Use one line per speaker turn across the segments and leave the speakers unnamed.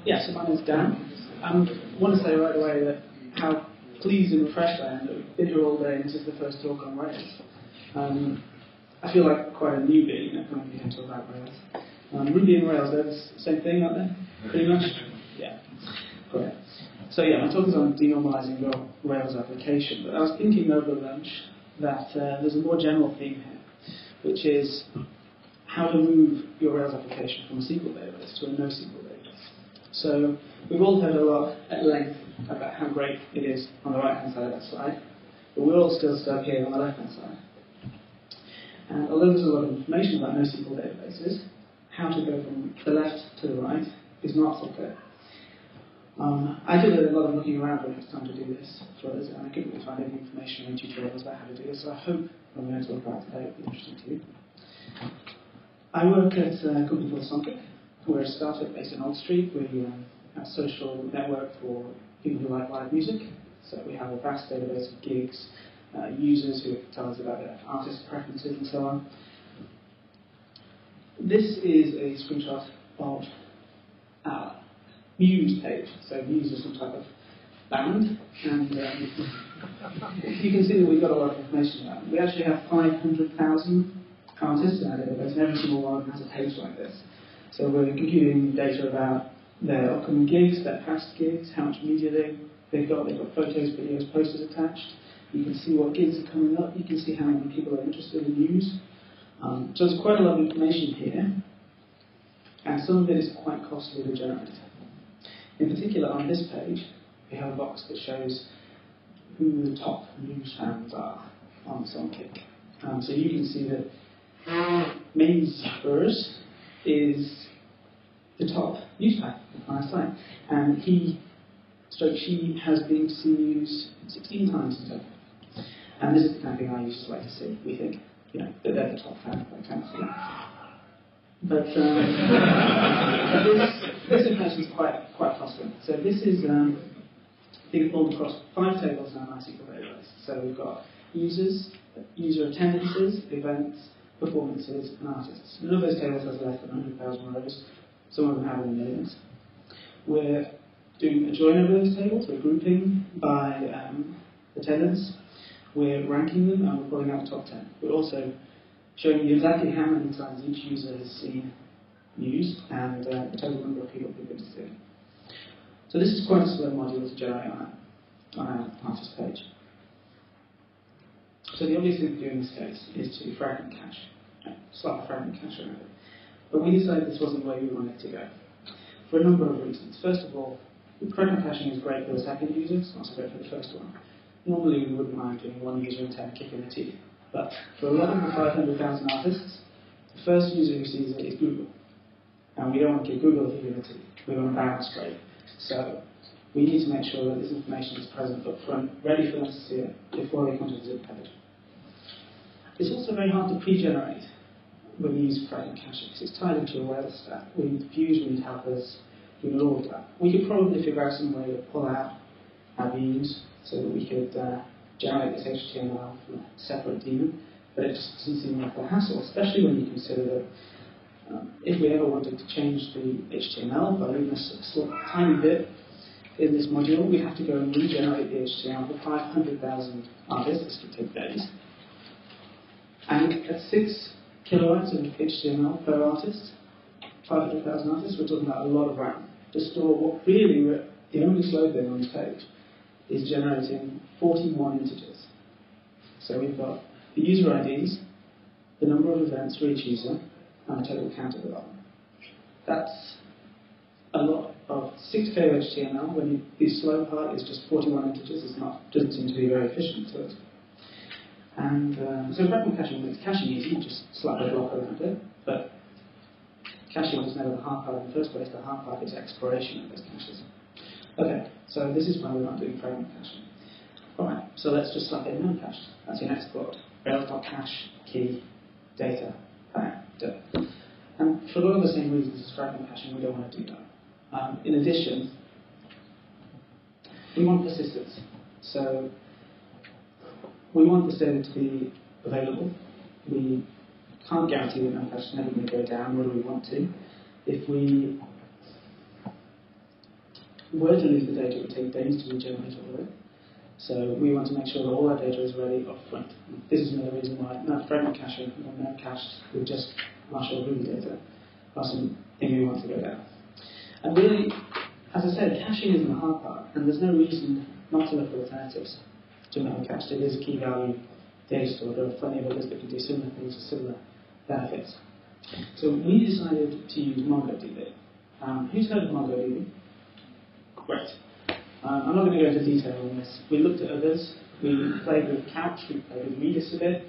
Yeah, so my name's Dan. I want to say right away that how pleased and refreshed I am that we've been here all day and this is the first talk on Rails. I feel like quite a newbie, coming here to talk about Rails. Ruby and Rails, they're the same thing, aren't they? Pretty much? Yeah. Great. So yeah, my talk is on denormalizing your Rails application, but I was thinking over lunch that there's a more general theme here, which is how to move your Rails application from a SQL database to a NoSQL database. So we've all heard a lot at length about how great it is on the right-hand side of that slide, but we're all still stuck here on the left-hand side. And although there's a lot of information about NoSQL databases, how to go from the left to the right is not so clear. I did a lot of looking around when it was time to do this for us, and I couldn't really find any information or tutorials about how to do this, so I hope what I'm going to talk about today will be interesting to you. I work at a company called Confreaks. We're a startup based in Old Street. We have a social network for people who like live music. So we have a vast database of gigs, users who tell us about their artist preferences and so on. This is a screenshot of our Muse page. So Muse is some type of band, and you can see that we've got a lot of information about them. We actually have 500,000 artists in our database, and every single one of them has a page like this. So we're computing data about their upcoming gigs, their past gigs, how much media they've got. They've got photos, videos, posters attached. You can see what gigs are coming up. You can see how many people are interested in news. So there's quite a lot of information here, and some of it is quite costly to generate. In particular, on this page, we have a box that shows who the top news fans are on Songkick. So you can see that Maze Spurs is the top news fan on our site, and she has been to see news 16 times in total. And this is the kind of thing our users like to see. We think, that they're the top fan of that kind of thing. But this information is quite costly. So this is being pulled across 5 tables in our MySQL database. So we've got users, user attendances, events, performances, and artists. None of those tables has less than 100,000 rows. Some of them have in millions. We're doing a join over those tables. We're grouping by attendance. We're ranking them, and we're pulling out the top 10. We're also showing you exactly how many times each user has seen news and the total number of people who've been to see it. So this is quite a slow module to generate on our artist page. So the obvious thing to do in this case is to fragment cache, slap a fragment cache around it. But we decided this wasn't the way we wanted to go, for a number of reasons. First of all, fragment caching is great for the second user, it's not so great for the first one. Normally we wouldn't mind giving one user a 10 kick in the teeth, but for a lot of the 500,000 artists, the first user who sees it is Google. And we don't want to give Google a kick in the teeth, we want to bounce straight. So we need to make sure that this information is present up front, ready for them to see it before they come to the zip page. It's also very hard to pre-generate when you use fragment caching, because it's tied into a Rails stack. We need views, we need helpers, we need all of that. We could probably figure out some way to pull out our views so that we could generate this HTML from a separate daemon, but it just doesn't seem like a hassle, especially when you consider that if we ever wanted to change the HTML by even a tiny bit in this module, we have to go and regenerate the HTML for 500,000 artists. This could take days. And at 6 kilobytes of HTML per artist, 500,000 artists, we're talking about a lot of RAM to store what really, the only slow thing on this page is generating 41 integers. So we've got the user IDs, the number of events for each user, and the total count at the bottom. That's a lot of 6K HTML when the slow part is just 41 integers. Doesn't seem to be very efficient to us. And so fragment caching makes caching easy, you just slap a block around it, but caching was never the hard part in the first place. The hard part is exploration of those caches. Okay, so this is why we're not doing fragment caching. Alright, so let's just slap in non-cached. That's your next plot. Rails.cache, key, data, bang, done. And for a lot of the same reasons as fragment caching, we don't want to do that. In addition, we want persistence. So we want this data to be available. We can't guarantee that non-cache is never going to go down, nor do we want to. If we were to lose the data, it would take days to regenerate all of it. So we want to make sure that all our data is ready up front. This is another reason why no fragment caching or no cached with just marshal Ruby data are something we want to go down. And really, as I said, caching isn't the hard part, and there's no reason not to look for alternatives to memcached. It is a key value data store. There are plenty of others that can do similar things with similar benefits. So we decided to use MongoDB. Who's heard of MongoDB? Great. I'm not going to go into detail on this. We looked at others. We played with Couch, we played with Redis a bit.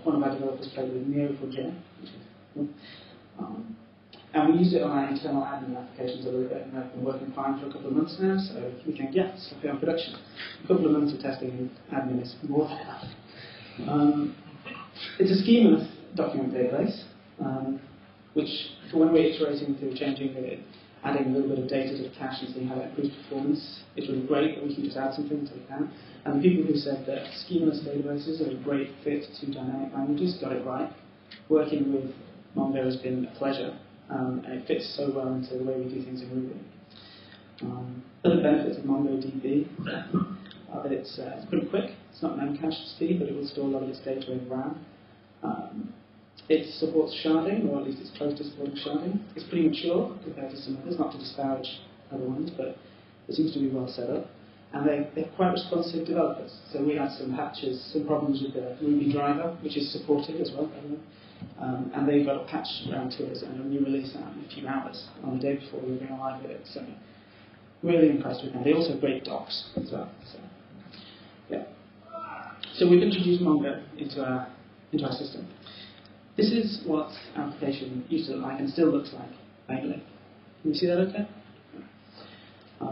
One of our developers played with Neo4j, which is cool. And we used it on our internal admin applications a little bit, and they've been working fine for a couple of months now, so we think, yeah, it's okay on production. A couple of months of testing in admin is more than enough. It's a schema document database, which, for when we're iterating through changing it, adding a little bit of data to the cache and seeing how that improves performance, it's really great that we can just add something to take down. And the people who said that schemaless databases are a great fit to dynamic languages got it right. Working with Mongo has been a pleasure, and it fits so well into the way we do things in Ruby. Other benefits of MongoDB are that it's pretty quick. It's not memcached speed, but it will store a lot of its data in RAM. It supports sharding, or at least it's close to supporting sharding. It's pretty mature compared to some others, not to disparage other ones, but it seems to be well set up. And they're quite responsive developers. So we had some patches, some problems with the Ruby driver, which is supported as well, by the way. And they got a patch around to us and a new release out in a few hours on the day before we were going live with it. So really impressed with them. They also have great docs as well. So, yeah. So we've introduced Mongo into our system. This is what our application used to look like and still looks like, mainly. Can you see that okay?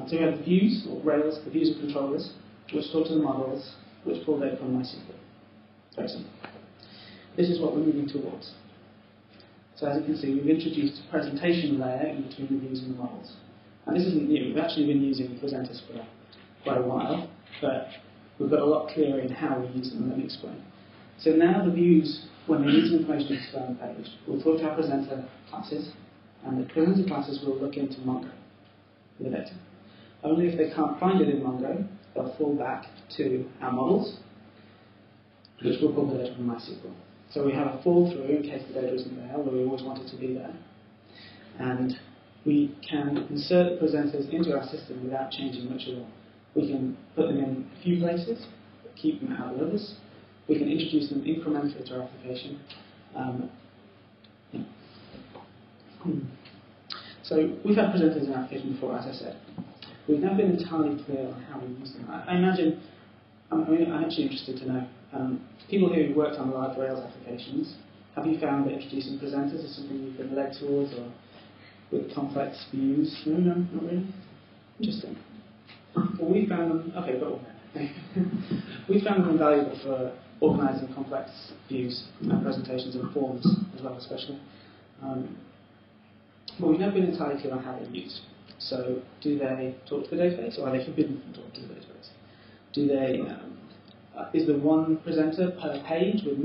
So we have the views, or Rails, the views of controllers, which talk to the models, which pull data from MySQL. Very simple. This is what we're moving towards. So as you can see, we've introduced a presentation layer in between the views and the models. And this isn't new. We've actually been using presenters for quite a while, but we've got a lot clearer in how we use them, and let me explain. So now the views, when they need some information to display on the page, we'll talk to our presenter classes, and the presenter classes will look into Mongo for the data. Only if they can't find it in Mongo, they'll fall back to our models, which will pull the data from MySQL. So we have a fall through in case the data isn't there, although we always want it to be there. And we can insert the presenters into our system without changing much at all. We can put them in a few places, keep them out of others. We can introduce them incrementally to our application. So we've had presenters in our application before, as I said. We've now been entirely clear on how we use them. I imagine, I'm actually interested to know, people who worked on live Rails applications, have you found that introducing presenters is something you've been led towards, or with complex views? No, not really? Interesting. Well, we found them, okay, got one. We found them invaluable for organising complex views and presentations and forms as well, especially. But we've never been entirely clear on how they're used. So, do they talk to the database, or are they forbidden from talking to the database? Do they, is there one presenter per page with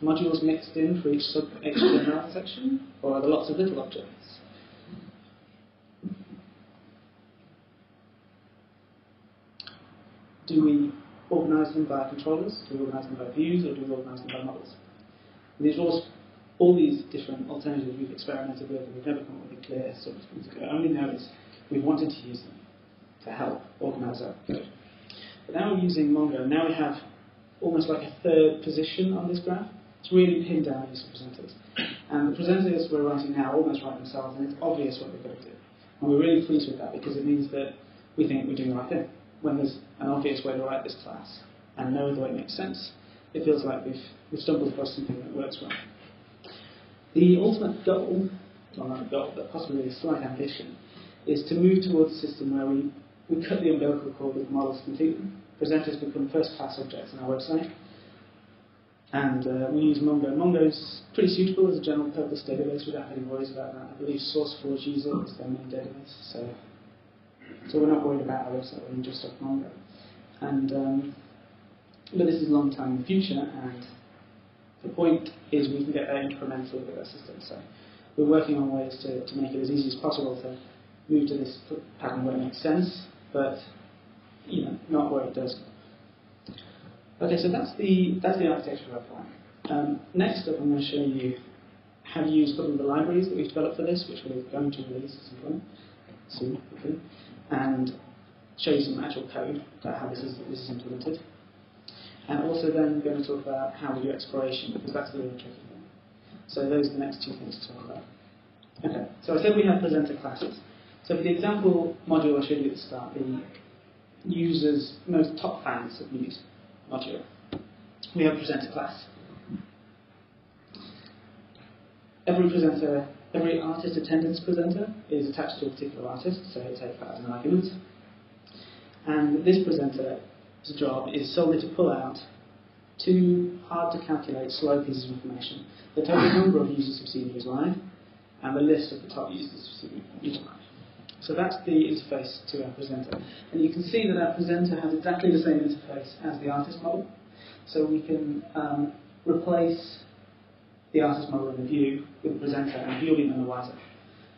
modules mixed in for each sub-HTML section, or are there lots of little objects? Do we organise them by controllers? Do we organise them by views, or do we organise them by models? And these are all these different alternatives we've experimented with, and we've never come up with a clear sort of thing to go. Only know is we wanted to use them to help organise our code. But now we're using Mongo. Now we have almost like a third position on this graph. It's really pinned down use of presenters. And the presenters we're writing now almost write themselves, and it's obvious what they've got to do. And we're really pleased with that, because it means that we think we're doing the right thing. When there's an obvious way to write this class, and no other way makes sense, it feels like we've stumbled across something that works well. The ultimate goal, well not a goal, but possibly a slight ambition, is to move towards a system where we cut the umbilical cord with models completely. Presenters become first-class objects on our website. And we use Mongo. Mongo's pretty suitable as a general-purpose database. We don't have any worries about that. I believe SourceForge use it as their main database. So we're not worried about our website running just off Mongo. And, but this is a long time in the future, and the point is we can get there incrementally with our system. So we're working on ways to make it as easy as possible to move to this pattern where it makes sense, but not where it doesn't. Okay, so that's the architecture of that. Next up, I'm going to show you how to use a couple of the libraries that we've developed for this, which we're going to release at some point soon, hopefully, and show you some actual code about how this is implemented. And also then we're going to talk about how we do exploration, because that's the really tricky thing. So those are the next two things to talk about. Okay, so I said we have presenter classes. So for the example module I showed you at the start, the users, most top fans of news module, we have a presenter class. Every artist attendance presenter is attached to a particular artist, so it takes that as an argument. And this presenter's job is solely to pull out two hard-to-calculate, slow pieces of information: the total number of users who've seen News Live, and the list of the top users who've seen News Live. So that's the interface to our presenter. And you can see that our presenter has exactly the same interface as the artist model. So we can replace the artist model in the view with the presenter, and the view will be minimizer.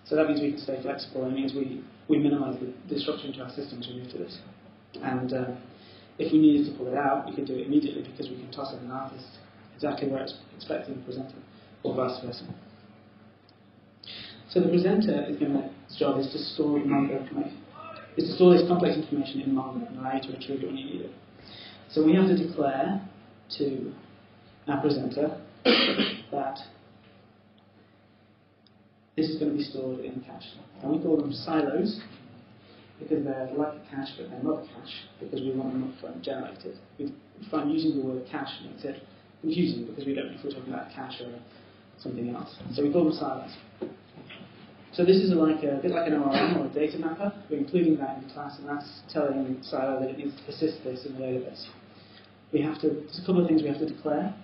So that means we can stay flexible. It means we minimize the disruption to our system to move to this. And if we needed to pull it out, we could do it immediately because we can toss in an artist exactly where it's expecting the presenter, or vice versa. So the presenter his job is to store Mongo information. Is to store this complex information in Mongo and allow you to retrieve it when you need it. So we have to declare to our presenter that this is going to be stored in cache. And we call them silos because they're like a cache, but they're not a cache because we want them upfront generated. We find using the word cache makes it confusing because we don't know if we're talking about cache or something else. So we call them silos. So this is a bit like an ORM or a data mapper. We're including that in the class, and that's telling Silo that it needs to persist this in the database. There's a couple of things we have to declare.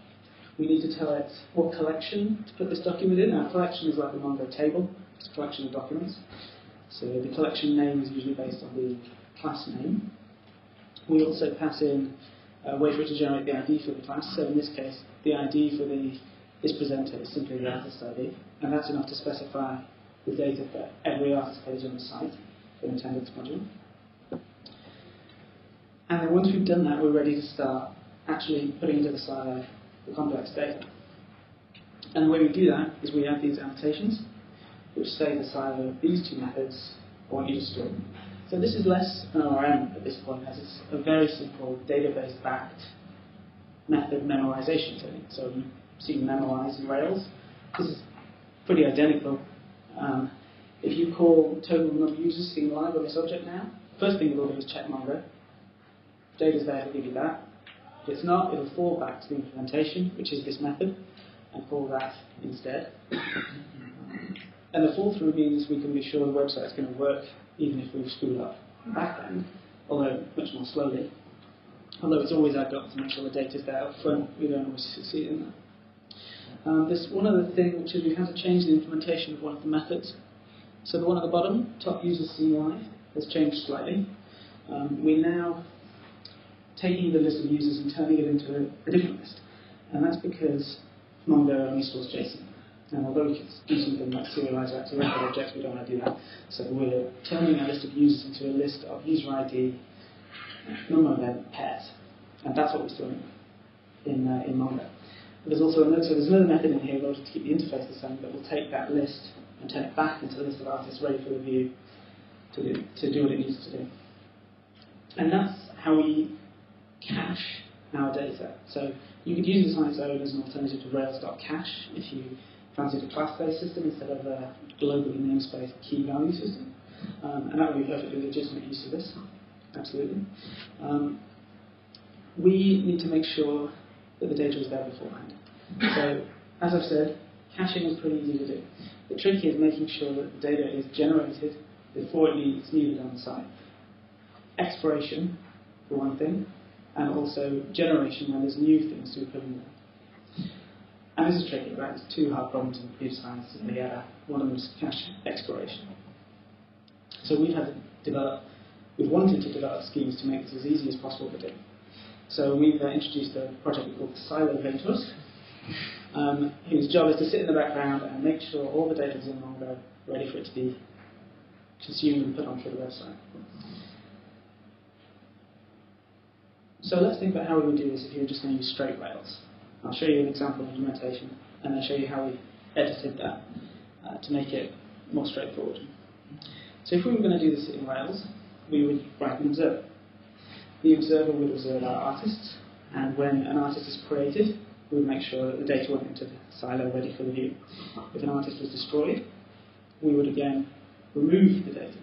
We need to tell it what collection to put this document in. Our collection is like a Mongo table. It's a collection of documents. So the collection name is usually based on the class name. We also pass in a way for it to generate the ID for the class. So in this case, the ID for this presenter is simply the artist ID, and that's enough to specify the data for every artist page on the site for an attendance module. And then once we've done that, we're ready to start actually putting into the silo the complex data. And the way we do that is we have these annotations which say the silo of these two methods I want you to store. So this is less an ORM at this point, as it's a very simple database-backed method memorization technique. So you see memorize in Rails. This is pretty identical. If you call total number of users seen live on this object now, first thing it'll do is check Mongo. Data's there to give you that. If it's not, it'll fall back to the implementation, which is this method, and call that instead. And the fall through means we can be sure the website's going to work even if we've screwed up the back end, although much more slowly. Although it's always our goal to make sure the data's there up front, we don't always succeed in that. There's one other thing, which is we have to change the implementation of one of the methods. So the one at the bottom, top users seen live, has changed slightly. We're now taking the list of users and turning it into a different list. And that's because Mongo only stores JSON. And although we could do something like serialize that to record objects, we don't want to do that. So we're turning our list of users into a list of user ID, number of event pairs. And that's what we're storing in Mongo. There's also another method in here in order to keep the interface the same, but we'll take that list and turn it back into a list of artists ready for the view to do what it needs to do. And that's how we cache our data. So you could use this on its own as an alternative to Rails.cache if you fancied a class-based system instead of a globally namespace key value system. And that would be a perfectly legitimate use of this. Absolutely. We need to make sure that the data is there beforehand. So, as I've said, caching is pretty easy to do. The trick is making sure that the data is generated before it's needed on the site. Exploration, for one thing, and also generation when there's new things to be put in there. And this is tricky, right? There's two hard problems in computer science together. One of them is cache exploration. So we've wanted to develop schemes to make this as easy as possible to do. So we've introduced a project called Silo Vators, whose job is to sit in the background and make sure all the data is in Mongo, ready for it to be consumed and put onto the website. So let's think about how we would do this if you were just going to use straight Rails. I'll show you an example of implementation, and then show you how we edited that to make it more straightforward. So if we were going to do this in Rails, we would write an observer. The observer would observe our artists, and when an artist is created, we would make sure that the data went into the silo ready for the view. If an artist was destroyed, we would again remove the data.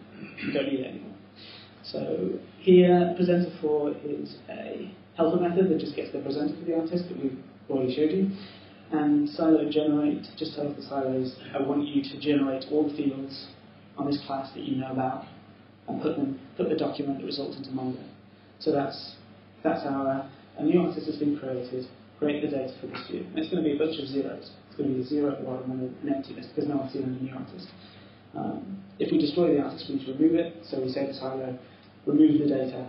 We don't need it anymore. So here, presenter for is a helper method that just gets the presenter for the artist that we've already showed you. And silo generate just tells the silos, I want you to generate all the fields on this class that you know about, and put the document that results into Mongo. So that's our a new artist has been created. Create the data for this view. And it's going to be a bunch of zeros. It's going to be a 0 at the bottom and an empty list because no one's seen any new artist. If we destroy the artist, we need to remove it. So we say to silo, remove the data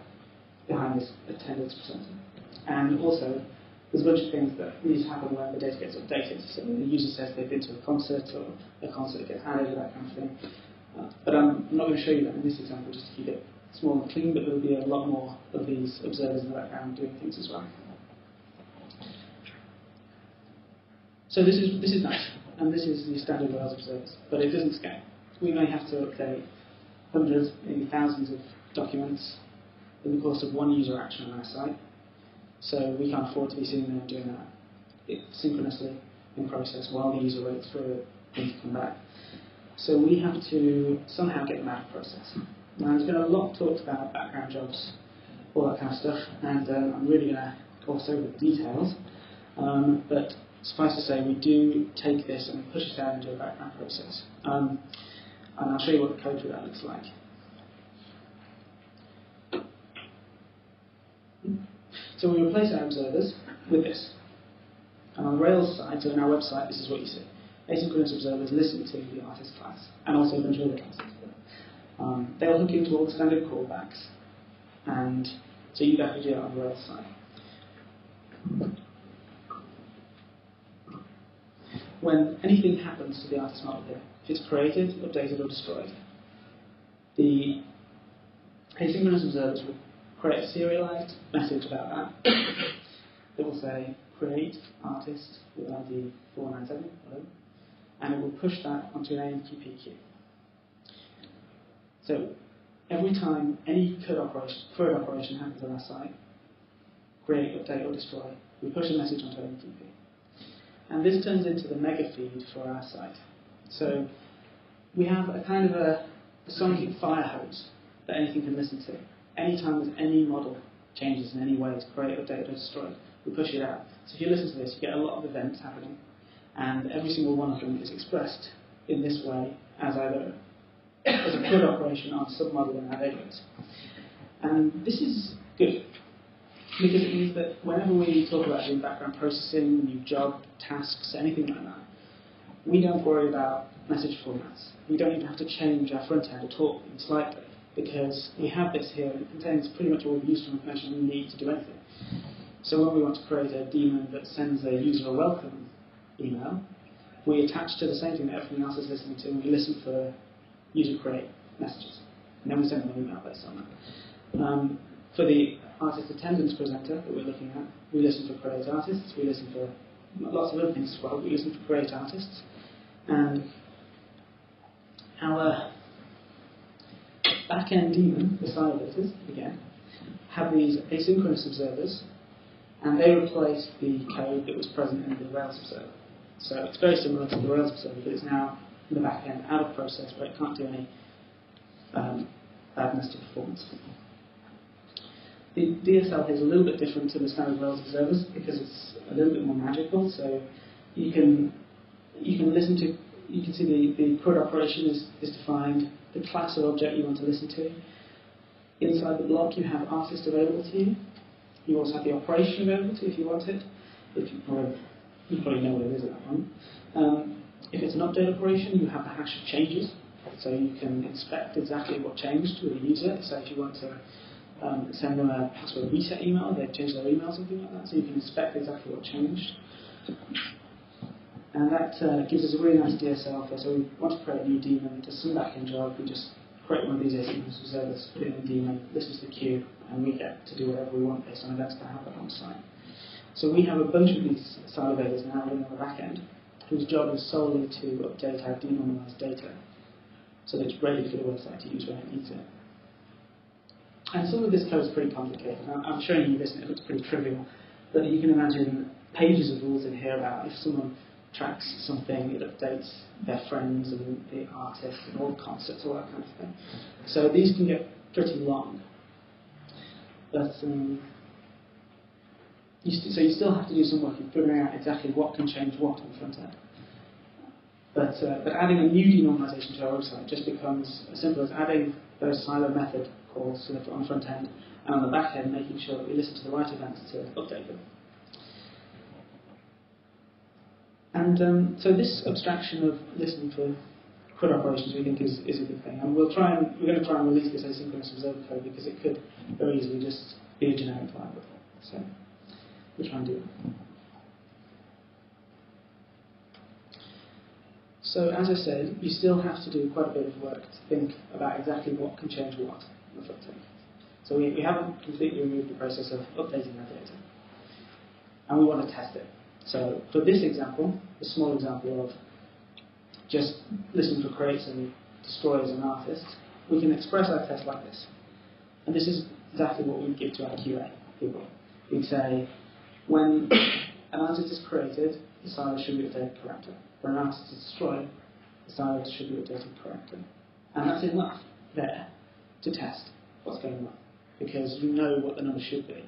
behind this attendance presenter. And also, there's a bunch of things that need to happen when the data gets updated. So the user says they've been to a concert, or a concert gets added, or that kind of thing. But I'm not going to show you that in this example, just to keep it small and clean, but there'll be a lot more of these observers in the background doing things as well. So this is nice, and this is the standard Rails observers, but it doesn't scale. We may have to update hundreds, maybe thousands of documents in the course of one user action on our site, so we can't afford to be sitting there doing that synchronously in process while the user waits for them to come back. So we have to somehow get them out of process. Now, there's been a lot talked about background jobs, all that kind of stuff, and I'm really going to gloss over the details, but suffice to say, we do take this and push it down into a background process. And I'll show you what the code for that looks like. So we replace our observers with this. And on the Rails side, so in our website, this is what you see. Asynchronous observers listen to the artist class, and also a bunch of other classes. They'll hook into all the standard callbacks, and so you have to do that on the Rails side. When anything happens to the artist model here, if it's created, updated, or destroyed, the asynchronous observers will create a serialized message about that. It will say, create artist with ID 497, whatever, and it will push that onto an AMQP queue. So every time any CRUD operation happens on our site, create, update, or destroy, we push a message onto AMQP. And this turns into the mega feed for our site. So we have a kind of a sonic fire hose that anything can listen to. Anytime there's any model changes in any way to create, update, or destroy, we push it out. So if you listen to this, you get a lot of events happening, and every single one of them is expressed in this way as either as a CRUD operation on a submodel in our database. And this is good, because it means that whenever we talk about doing background processing, new job, tasks, anything like that, we don't worry about message formats. We don't even have to change our front end at all, even slightly, because we have this here, and it contains pretty much all the useful information we need to do anything. So when we want to create a daemon that sends a user a welcome email, we attach to the same thing that everything else is listening to, and we listen for user create messages. And then we send them an email based on that. For the artist attendance presenter that we're looking at, we listen for create artists, we listen for lots of other things as well, we listen for create artists. And our back-end daemon, the simulators, again, have these asynchronous observers, and they replace the code that was present in the Rails observer. So it's very similar to the Rails observer, but it's now in the back-end, out of process, where it can't do any badness to performance. The DSL here is a little bit different to the standard Rails observers because it's a little bit more magical. So you can listen to, you can see the CRUD operation is defined, the class or object you want to listen to. Inside the block, you have artist available to you. You also have the operation available to you if you want it. You probably know what it is at that point. If it's an update operation, you have the hash of changes, so you can inspect exactly what changed with the user. So if you want to send them a password reset email, they've changed their email, something like that, so you can inspect exactly what changed. And that gives us a really nice DSL for, so we want to create a new daemon that does some backend job, we just create one of these asynchronous observers, put it in a daemon, listen to the queue, and we get to do whatever we want based on events that happen on site. So we have a bunch of these salivators now running on the back end, whose job is solely to update our denormalized data so that it's ready for the website to use when it needs it. And some of this code is pretty complicated. I'm showing you this and it looks pretty trivial, but you can imagine pages of rules in here about if someone tracks something, it updates their friends and the artist and all the concepts, all that kind of thing. So these can get pretty long. But so you still have to do some work in figuring out exactly what can change what on the front end. But adding a new denormalization to our website just becomes as simple as adding those silo method calls on the front end, and on the back end making sure that we listen to the right events to update them. And so this abstraction of listening for CRUD operations we think is a good thing. And we're going to try and release this asynchronous observer code because it could very easily just be a generic library. So we'll try and do that. So as I said, you still have to do quite a bit of work to think about exactly what can change what on the front end. So we haven't completely removed the process of updating our data. And we want to test it. So for this example, a small example of just listening for creates and destroys an artist, we can express our test like this. And this is exactly what we'd give to our QA people. We'd say, when an artist is created, the silo should be updated correctly. When an artist is destroyed, the silo should be updated correctly. And that's enough there to test what's going on, because you know what the number should be.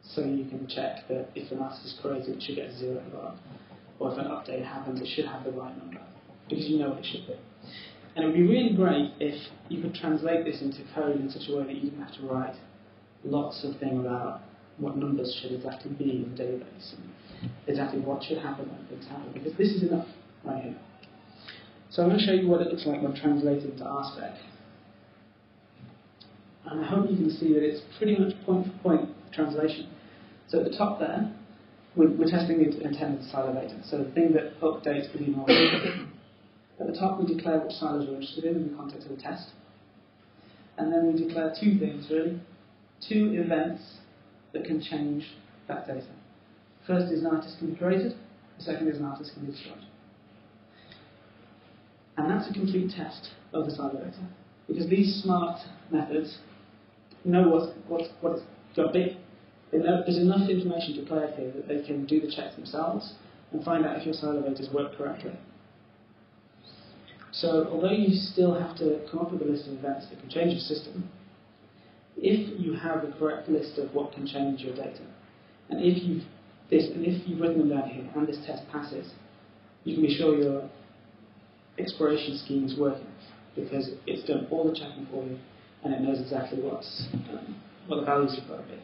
So you can check that if an artist is created, it should get a 0 at the bottom. Or if an update happens, it should have the right number, because you know what it should be. And it would be really great if you could translate this into code in such a way that you didn't have to write lots of things about what numbers should exactly be in the database, and exactly what should happen when things happen, because this is enough right here. So I'm going to show you what it looks like when translated into RSpec. And I hope you can see that it's pretty much point-for-point translation. So at the top there, we're testing the intended silo data, so the thing that updates the denormalization. At the top, we declare which silos we're interested in the context of the test. And then we declare two things, really. Two events that can change that data. First is an artist can be created, the second is an artist can be destroyed. And that's a complete test of the silo data, because these smart methods know what it's got to be. There's enough information declared here that they can do the checks themselves and find out if your silo data work correctly. So although you still have to come up with a list of events that can change your system, if you have the correct list of what can change your data, and if you've written them down here and this test passes, you can be sure your exploration scheme is working, because it's done all the checking for you and it knows exactly what the values have got to be.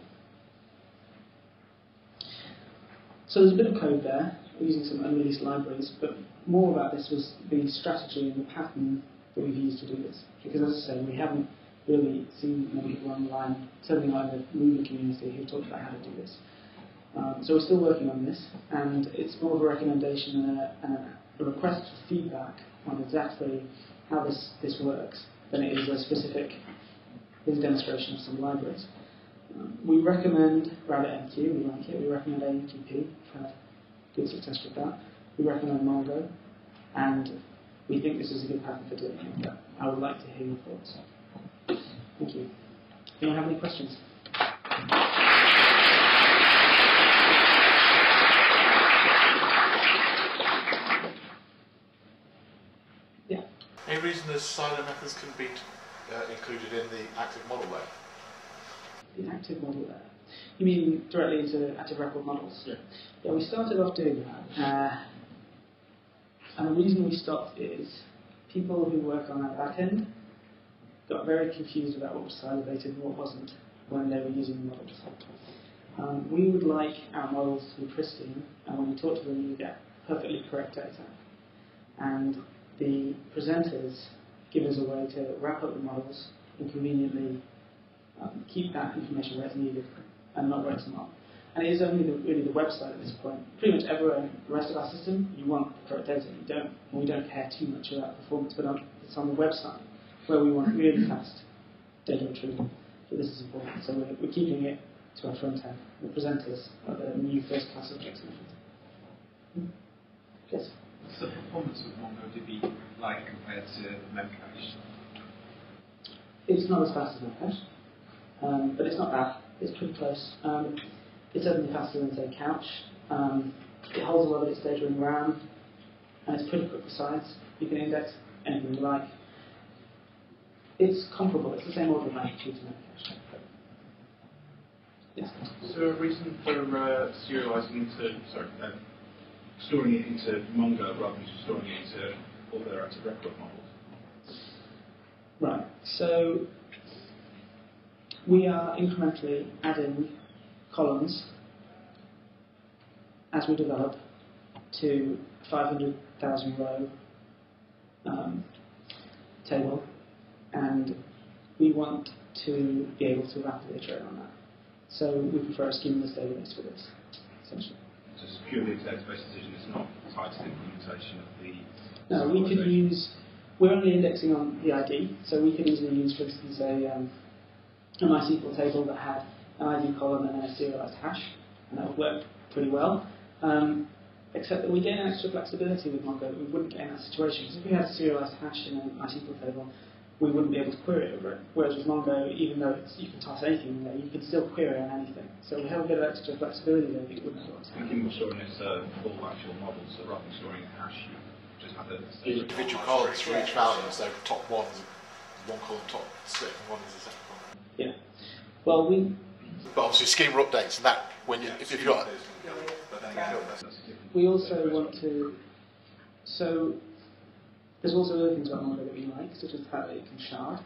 So there's a bit of code there. We're using some unreleased libraries, but more about this was the strategy and the pattern that we've used to do this. Because as I say, we haven't really seen many people online, certainly not in the Ruby community, who talked about how to do this. So we're still working on this, and it's more of a recommendation and a request for feedback on exactly how this works than it is a specific demonstration of some libraries. We recommend RabbitMQ, we like it. We recommend AMQP, we've had good success with that. We recommend Mongo, and we think this is a good pattern for doing it, but I would like to hear your thoughts. Thank you. Do you have any questions? Yeah.
Any reason the silo methods can be included in the active model layer?
The active model layer? You mean directly into active record models?
Yeah.
Yeah, we started off doing that. And the reason we stopped is people who work on our back end got very confused about what was salivated and what wasn't when they were using the models. We would like our models to be pristine, and when you talk to them, you get perfectly correct data. And the presenters give us a way to wrap up the models and conveniently keep that information where it's needed and not where it's not. And it is only really the website at this point. Pretty much everywhere in the rest of our system, you want the correct data. We don't care too much about performance, but it's on the website where we want really fast data retrieval. So this is important. So we're keeping it to our front end. The presenters are the new first class objects in the front end. Yes?
What's the performance of MongoDB like compared to Memcache?
It's not as fast as Memcache, but it's not bad. It's pretty close. It's certainly faster than, say, Couch. It holds a lot of its data in RAM, and it's pretty quick besides. You can index anything you like. It's comparable. It's the same order of magnitude to Memcache. Yes?
Is there a reason for serializing storing it into Mongo rather than just storing it into all their active record models?
Right. So we are incrementally adding columns as we develop to 500,000 row table, and we want to be able to rapidly iterate on that. So we prefer a schemaless database for this, essentially.
So it's purely a database decision, it's not tied to the implementation of the...
No, we could use... We're only indexing on the ID, so we could easily use, for instance, a MySQL table that had an ID column and then a serialized hash, and that would work pretty well. Except that we gain extra flexibility with Mongo that we wouldn't get in that situation. Because if we had a serialized hash in a MySQL table, we wouldn't be able to query it over it. Whereas with Mongo, even though you can toss anything in there, you can still query on anything. So we have a bit of extra flexibility there that you wouldn't have.
Thinking of storing this full actual model, so rather than storing a hash, you just have the
individual columns for each value, so top one is one column top split and one is a second column.
Yeah. Well,
but obviously schema updates and that, when you, if you've got...
We also want to... So there's also other things about Mongo that we like, such as the fact that it can shard.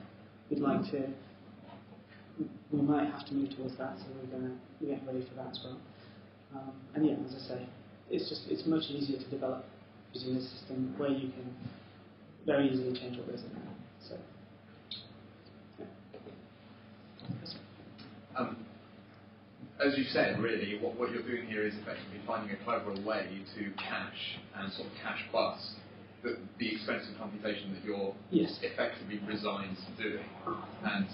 We'd like to... We might have to move towards that, so we're getting ready for that as well. And yeah, as I say, it's much easier to develop using this system where you can very easily change what goes in there. So, yeah.
As you said, really, what you're doing here is effectively finding a clever way to cache and sort of cache plus the expensive computation that you're effectively resigned to doing. And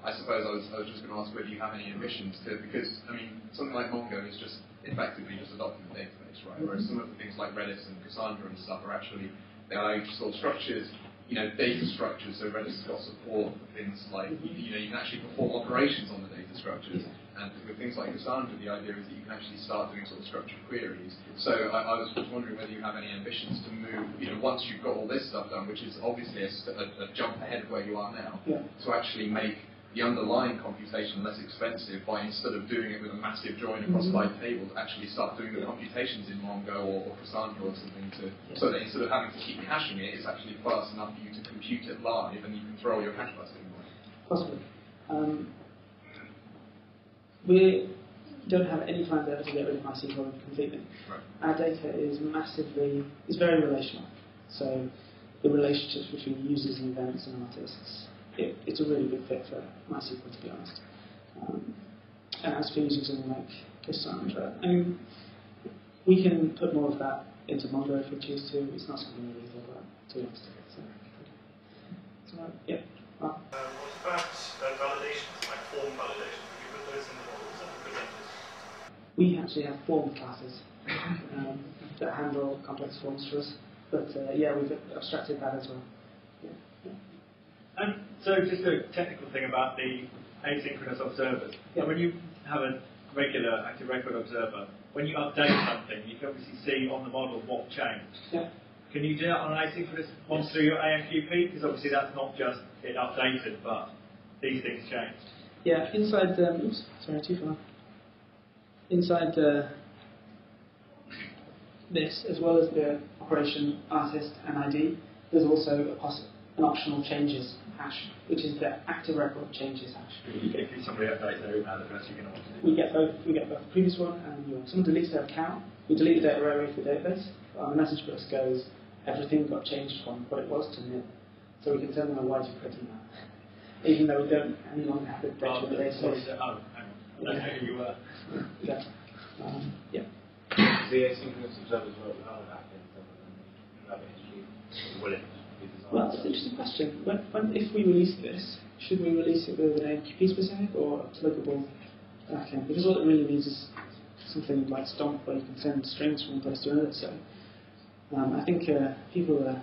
I suppose I was just going to ask whether you have any ambitions to, because, I mean, something like Mongo is just effectively just a document database, right? Whereas some of the things like Redis and Cassandra and stuff are actually, they allow you to store structures, data structures. So Redis has got support for things like, you can actually perform operations on the data structures. And with things like Cassandra, the idea is that you can actually start doing sort of structured queries. So I was just wondering whether you have any ambitions to move, once you've got all this stuff done, which is obviously a jump ahead of where you are now, to actually make the underlying computation less expensive by, instead of doing it with a massive join across 5 tables, actually start doing the computations in Mongo or Cassandra or something so that instead of having to keep caching it, it's actually fast enough for you to compute it live and you can throw all your cache bus in.
Possibly. We don't have any plans ever to get rid of MySQL completely.
Right.
Our data is very relational. So the relationships between users and events and artists, it's a really good fit for MySQL, to be honest. And as for using something like Cassandra, we can put more of that into Mongo if we choose to. It's not something we really thought about, to be honest. So yeah.
What about validations, like form validations? Would you put those in the models and the presenters?
We actually have form classes that handle complex forms for us. But yeah, we've abstracted that as well.
And so just a technical thing about the asynchronous observers.
Yeah.
When you have a regular active record observer, when you update something, you can obviously see on the model what changed.
Yeah.
Can you do that on an asynchronous one through your AMQP? Because obviously that's not just it updated, but these things changed.
Yeah, inside inside this, as well as the operation artist and ID, there's also an optional changes hash, which is the active record changes hash.
If somebody updates their email address, you're going to want to do
We get both the previous one and the new one. Someone deletes their account, we delete the data array for the database. The message bus goes, everything got changed from what it was to nil. So we can send them a why do you quit email. Even though we don't any longer have the data in the database.
hang on. I don't know who you were.
Yeah. Yeah.
The asynchronous observers work with other backends other than Rabbit history. Will it? Because
Well, that's an interesting question. If we release this, should we release it with an AMQP specific or a pluggable backend? Because all it really needs is something like Stomp where you can send strings from one place to another. So I think people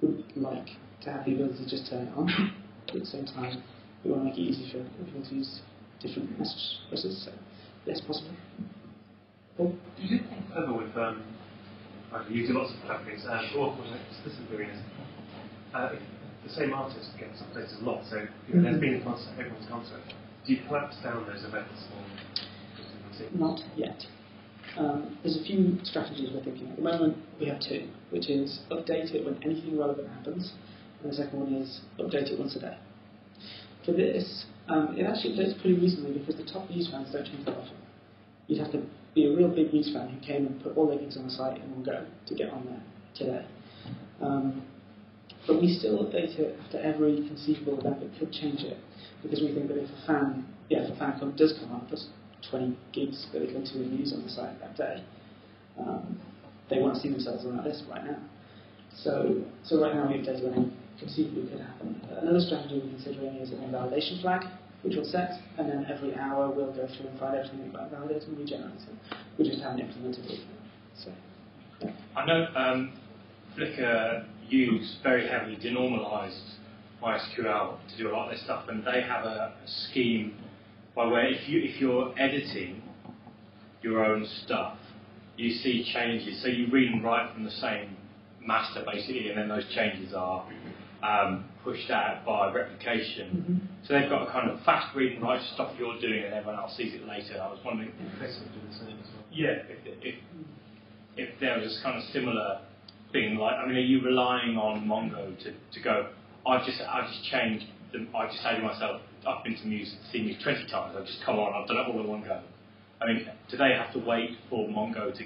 would like to have the ability to just turn it on. But at the same time, we want to make it easy for people to use different message processors. So yes, possibly. Paul?
You did think further with using lots of plugins, and what this is doing is if the same artist gets updated a lot, so there's been a concert, everyone's concert. Do you collapse down those events or
not yet? There's a few strategies we're thinking. At the moment, we have two, which is update it when anything relevant happens, and the second one is update it once a day. For this, it actually updates pretty recently because the top news fans don't change that often. You'd have to be a real big news fan who came and put all their gigs on the site in one go to get on there today. But we still update it after every conceivable event that could change it, because we think that if a fan does come on, plus 20 gigs that they go to and use on the site that day, they want to see themselves on that list right now. So right now we update when any conceivably could happen. Another strategy we're considering is an invalidation flag, which we'll set, and then every hour we'll go through and find everything that got invalidated and regenerate it. We just haven't implemented it. So, yeah.
I know Flickr use very heavily denormalized MySQL to do a lot of this stuff, and they have a scheme by where if you're editing your own stuff, you see changes. So you read and write from the same master basically, and then those changes are pushed out by replication. So they've got a kind of fast read and write stuff you're doing, and everyone else sees it later. I was wondering if Facebook do the same as well. Yeah, if there was a kind of similar thing, like, I mean, are you relying on Mongo to go? I've just changed. I've just added myself. I've been to Muse, seen Muse 20 times. I've just come on. I've done it all in one go. I mean, do they have to wait for Mongo to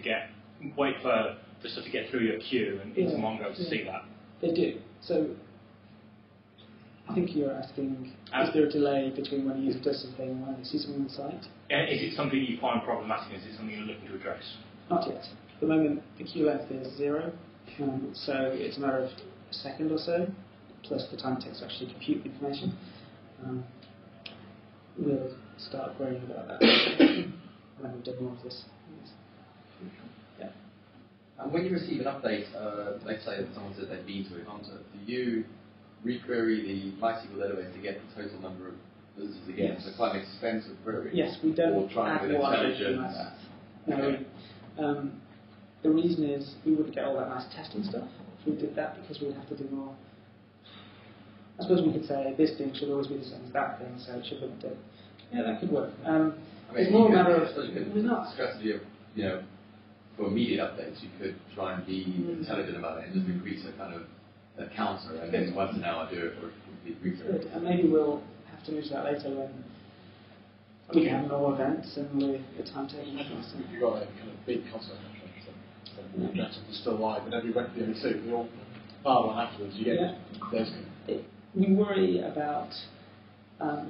wait for the stuff to get through your queue and into Mongo to see that?
They do. So I think you're asking, is there a delay between when a user does something and when they see something on the site?
Is it something you find problematic? Is it something you're looking to address?
Not yet. At the moment, the queue length is 0, so it's a matter of a second or so, plus the time it takes to actually compute the information. We'll start worrying about that when we've done more of this. Yeah.
And when you receive an update, let's say that someone says they've been to a concert, do you requery the MySQL database to get the total number of visitors again?
Yes.
It's quite an expensive query.
Yes, we don't
or trying
add
with
more
intelligence.
like that. No, the reason is we wouldn't get all that nice testing stuff if we did that, because we'd have to do more. I suppose we could say this thing should always be the same as that thing, so it should look good. Yeah, that could work. It's more a matter of we're not.
Strategy of, for immediate updates, you could try and be intelligent about it and just increase a kind of a counter, and then once an hour do it for a complete refresh.
Good. And maybe we'll have to move to that later when we have more events and the timetable.
If you've got a kind of big concert the objective is still live, and every went to the MC, we all file one afterwards. You get those.
We worry about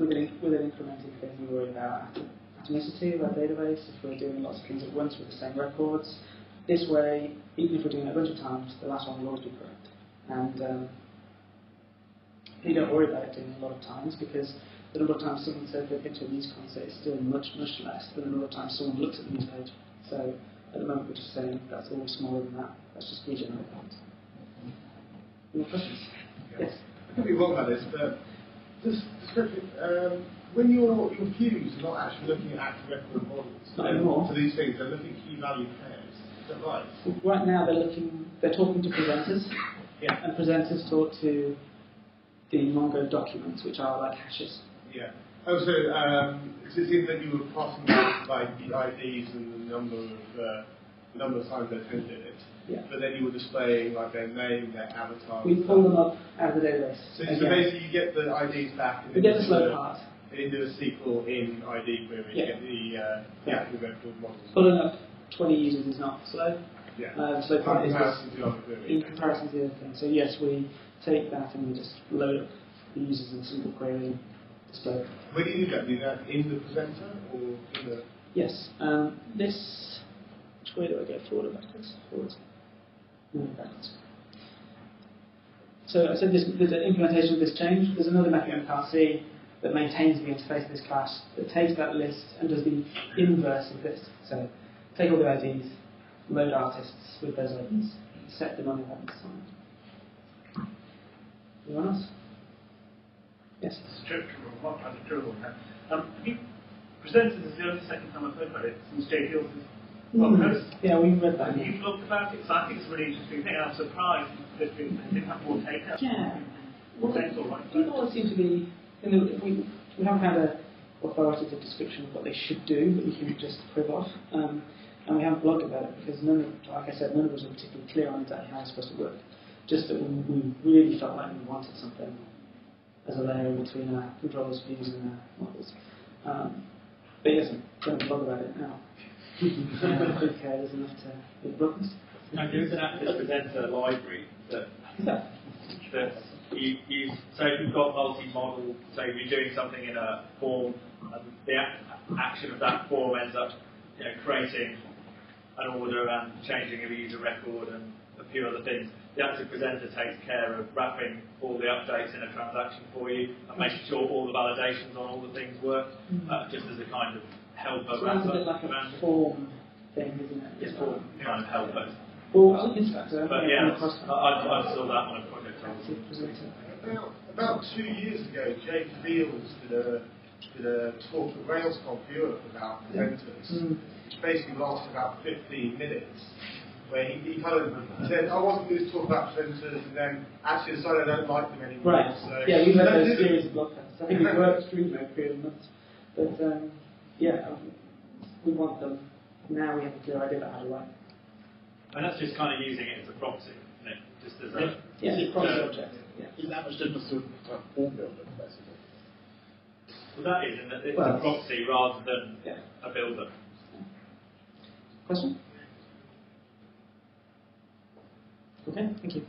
with an incrementing thing. We worry about atomicity of our database. If we're doing lots of things at once with the same records, this way, even if we're doing it a bunch of times, the last one will always be correct. And you don't worry about it doing a lot of times, because the number of times someone says they've been to a news concert is still much, much less than the number of times someone looks at the news page. So at the moment we're just saying that's always smaller than that. Let's just regenerate that. Any more questions? Yes.
I could be wrong about this, but just description, when your queues are not actually looking at active record models for these things, they're looking at key value pairs. Is that right?
Right now they're talking to presenters, and presenters talk to the Mongo documents, which are like hashes.
Yeah. Oh, so it seems that you were passing out like the IDs and the number of times they attended it.
Yeah.
But then you were displaying like their name, their avatar.
We pull them up out of the database.
So basically you get the IDs back and
we get the slow part.
And into a SQL in ID query, you get the active record models.
Pulling up 20 users is not slow.
Yeah.
The slow part is
in
comparison to the other thing. So yes, we take that and we just load up the users in a single query and display.
Where do you do that? Do you do that in the presenter or in the?
Yes. This. Which way do I go? Forward or backwards? Forward. No, backwards. So I said there's an implementation of this change. There's another method you can't see that maintains the interface of this class that takes that list and does the inverse of this. So take all the IDs, load artists with those IDs, set them on event time. Anyone else? Yes.
It's true. Mark has a true one. Have you presented this the only second time I've heard about it since Jay Fields' blog post?
Yeah, we read that.
You've looked about it, so I think it's a really interesting thing. I'm surprised that it didn't have more take-up.
Yeah. Well,
Right?
people always seem to be, we haven't had a authoritative description of what they should do, but we can just crib off. And we haven't blogged about it because like I said, none of us are particularly clear on exactly how it's supposed to work. Just that we really felt like we wanted something as a layer between our controllers, views, and our models. But yes, I'm going to blog about it now. I think there's enough to be blogged.
No, there is an active presenter library that you use. So if you've got multi-model, so if you're doing something in a form, and the action of that form ends up, creating an order and changing a user record and a few other things. The active presenter takes care of wrapping all the updates in a transaction for you and making sure all the validations on all the things work, just as a kind of helper.
So that's a bit like a form thing, isn't it?
It's form kind of helper.
Well, Inspector.
But yeah, I saw that on a project.
About 2 years ago, Jay Fields did a talk at RailsConf Europe about presenters, which basically lasted about 15 minutes, where he kind of said, I wasn't going to talk about presenters, and then actually decided I don't like them anymore.
Right.
So
yeah, we read those series of blog posts. I think we've worked through them over a period of months. But we want them. Now we have a clear idea about how to write.
And that's just kind of using it as a proxy, isn't it? Just as a
it's a proxy object.
Is that much difference to form builder, basically?
Well, that is, in that it's a proxy rather than a builder.
Question? Okay, thank you.